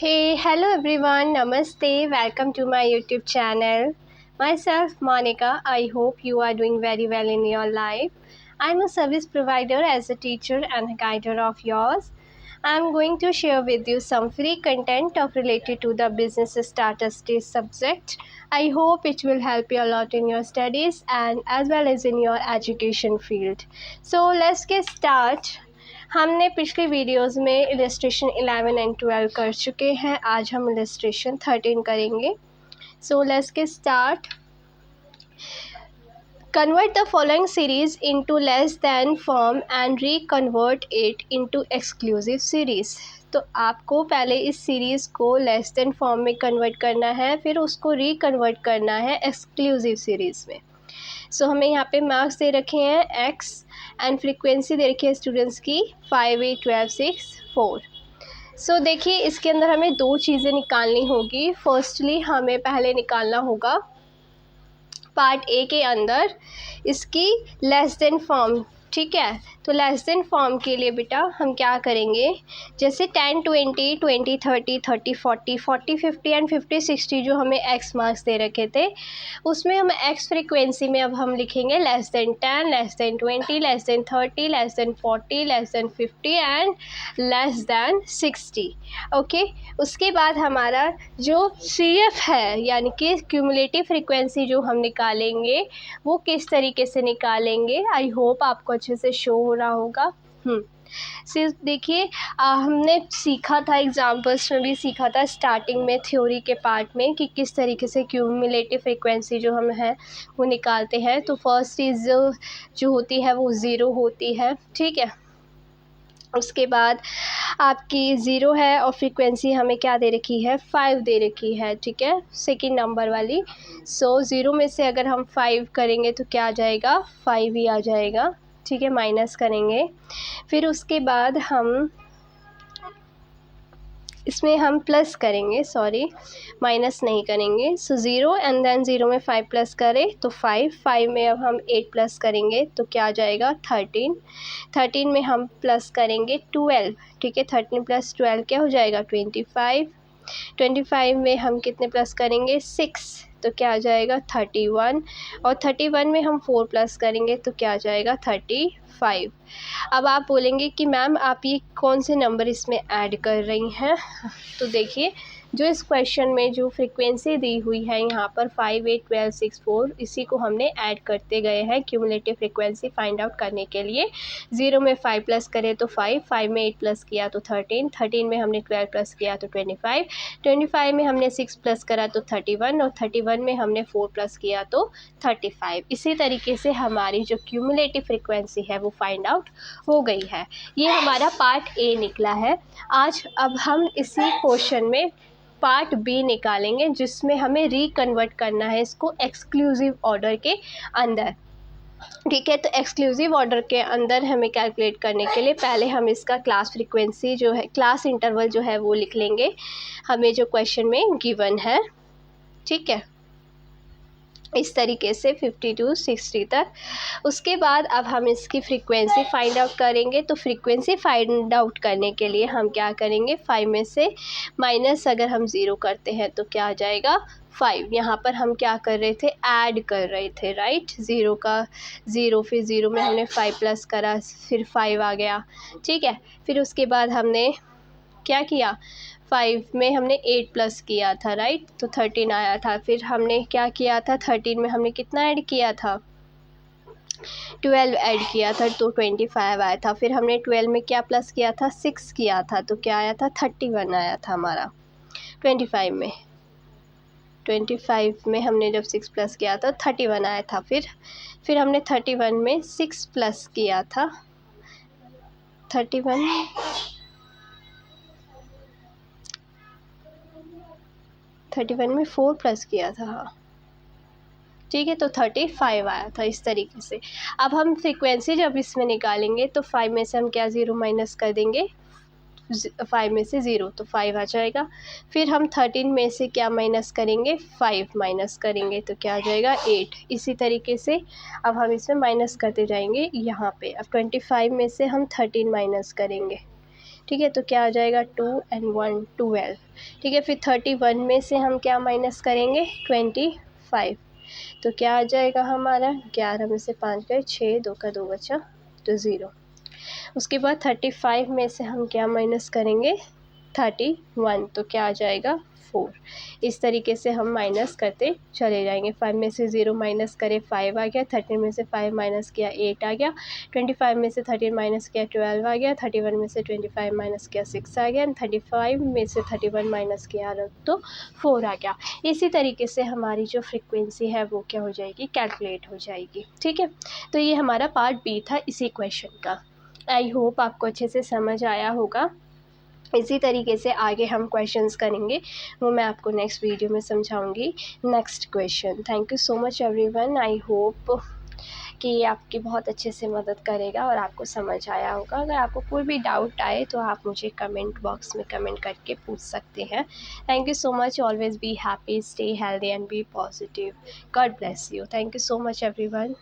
Hey, hello everyone, Namaste, welcome to my YouTube channel. Myself, Monica. I hope you are doing very well in your life. I'm a service provider as a teacher and a guider of yours. I'm going to share with you some free content of related to the business starter stage subject. I hope it will help you a lot in your studies and as well as in your education field. So let's get started. हमने पिछली videos में illustration 11 and 12 कर चुके हैं। आज हम illustration 13 करेंगे। So let's get start. Convert the following series into less than form and reconvert it into exclusive series. तो आपको पहले इस सीरीज़ को लेस दैन फॉर्म में कन्वर्ट करना है, फिर उसको रीकन्वर्ट करना है एक्सक्लूसिव सीरीज़ में। सो हमें यहाँ पे मार्क्स दे रखे हैं एक्स एंड फ्रीक्वेंसी दे रखी है स्टूडेंट्स की 5, 8, 12, 6, 4। सो देखिए इसके अंदर हमें दो चीज़ें निकालनी होगी। फर्स्टली हमें पहले निकालना होगा पार्ट ए के अंदर इसकी लेस देन फॉर्म। ठीक है, तो लेस देन फॉर्म के लिए बेटा हम क्या करेंगे, जैसे 10, 20, 20, 30, 30, 40, 40, 50 एंड 50, 60 जो हमें एक्स मार्क्स दे रखे थे, उसमें हम एक्स फ्रीक्वेंसी में अब हम लिखेंगे less than 10, less than 20, less than 30, less than 40, less than 50 and less than 60। Okay, उसके बाद हमारा जो सी एफ है यानी कि क्यूमुलेटिव फ्रीक्वेंसी जो हम निकालेंगे वो किस तरीके से निकालेंगे, आई होप आपको अच्छे से शो हो रहा होगा। सिर्फ देखिए हमने सीखा था, एग्जाम्पल्स में भी सीखा था स्टार्टिंग में थ्योरी के पार्ट में कि किस तरीके से क्यूमुलेटिव फ्रीक्वेंसी जो हम है वो निकालते हैं। तो फर्स्ट चीज़ जो होती है वो ज़ीरो होती है। ठीक है, उसके बाद आपकी ज़ीरो है और फ्रीक्वेंसी हमें क्या दे रखी है, 5 दे रखी है। ठीक है, सेकंड नंबर वाली। सो ज़ीरो में से अगर हम 5 करेंगे तो क्या आ जाएगा, 5 ही आ जाएगा। ठीक है, माइनस करेंगे। फिर उसके बाद हम इसमें हम प्लस करेंगे, सॉरी माइनस नहीं करेंगे। So zero and than zero में 5 प्लस करें तो 5, 5 में अब हम 8 प्लस करेंगे तो क्या आ जाएगा 13, 13 में हम प्लस करेंगे 12। ठीक है, 13 प्लस 12 क्या हो जाएगा 25, 25 में हम कितने प्लस करेंगे 6 तो क्या आ जाएगा 31, और 31 में हम 4 प्लस करेंगे तो क्या आ जाएगा 35। अब आप बोलेंगे कि मैम आप ये कौन से नंबर इसमें ऐड कर रही हैं, तो देखिए जो इस क्वेश्चन में जो फ्रीक्वेंसी दी हुई है यहाँ पर 5, 8, 12, 6, 4, इसी को हमने ऐड करते गए हैं क्यूमुलेटिव फ्रीक्वेंसी फाइंड आउट करने के लिए। ज़ीरो में 5 प्लस करें तो 5, 5 में 8 प्लस किया तो 13, 13 में हमने 12 प्लस किया तो 25, 25 में हमने 6 प्लस करा तो 31, और 31 में हमने 4 प्लस किया तो 35। इसी तरीके से हमारी जो क्यूमुलेटिव फ्रीक्वेंसी है वो फाइंड आउट हो गई है। ये हमारा पार्ट ए निकला है। आज अब हम इसी क्वेश्चन में पार्ट बी निकालेंगे जिसमें हमें रिकन्वर्ट करना है इसको एक्सक्लूसिव ऑर्डर के अंदर। ठीक है, तो एक्सक्लूसिव ऑर्डर के अंदर हमें कैलकुलेट करने के लिए पहले हम इसका क्लास फ्रीक्वेंसी जो है, क्लास इंटरवल जो है वो लिख लेंगे हमें जो क्वेश्चन में गिवन है। ठीक है, इस तरीके से 50 to 60 तक। उसके बाद अब हम इसकी फ्रीक्वेंसी फाइंड आउट करेंगे। तो फ्रीक्वेंसी फाइंड आउट करने के लिए हम क्या करेंगे, 5 में से माइनस अगर हम ज़ीरो करते हैं तो क्या आ जाएगा 5। यहाँ पर हम क्या कर रहे थे, ऐड कर रहे थे, राइट। ज़ीरो का ज़ीरो, फिर ज़ीरो में हमने 5 प्लस करा फिर 5 आ गया। ठीक है, फिर उसके बाद हमने क्या किया, 5 में हमने 8 प्लस किया था, राइट, तो 13 आया था। फिर हमने क्या किया था, 13 में हमने कितना ऐड किया था, 12 ऐड किया था तो 25 आया था। फिर हमने 12 में क्या प्लस किया था, 6 किया था तो क्या आया था 31 आया था हमारा 25 में। 25 में हमने जब 6 प्लस किया था 31 आया था। फिर हमने 31 में 6 प्लस किया था, 31 में 4 प्लस किया था। हाँ ठीक है, तो 35 आया था इस तरीके से। अब हम फ्रीक्वेंसी जब इसमें निकालेंगे तो 5 में से हम क्या ज़ीरो माइनस कर देंगे, 5 में से ज़ीरो तो 5 आ जाएगा। फिर हम 13 में से क्या माइनस करेंगे, 5 माइनस करेंगे तो क्या आ जाएगा 8। इसी तरीके से अब हम इसमें माइनस करते जाएंगे यहाँ पे। अब 25 में से हम 13 माइनस करेंगे ठीक है, तो क्या आ जाएगा 2 and 1 12। ठीक है, फिर 31 में से हम क्या माइनस करेंगे 25, तो क्या आ जाएगा हमारा 11 में से 5 गए 6, 2 का 2 बचा तो 0। उसके बाद 35 में से हम क्या माइनस करेंगे 31, तो क्या आ जाएगा 4। इस तरीके से हम माइनस करते चले जाएंगे। 5 में से 0 माइनस करे 5 आ गया, 13 में से 5 माइनस किया 8 आ गया, 25 में से 13 माइनस किया 12 आ गया, 31 में से 25 माइनस किया 6 आ गया, 35 में से 31 माइनस किया तो 4 आ गया। इसी तरीके से हमारी जो फ्रीक्वेंसी है वो क्या हो जाएगी, कैलकुलेट हो जाएगी। ठीक है, तो ये हमारा पार्ट बी था इसी क्वेश्चन का। आई होप आपको अच्छे से समझ आया होगा। इसी तरीके से आगे हम क्वेश्चंस करेंगे, वो मैं आपको नेक्स्ट वीडियो में समझाऊंगी। Next question. Thank you so much everyone. I hope कि ये आपकी बहुत अच्छे से मदद करेगा और आपको समझ आया होगा। अगर आपको कोई भी डाउट आए तो आप मुझे कमेंट बॉक्स में कमेंट करके पूछ सकते हैं। Thank you so much. Always be happy, stay healthy and be positive. God bless you. Thank you so much everyone.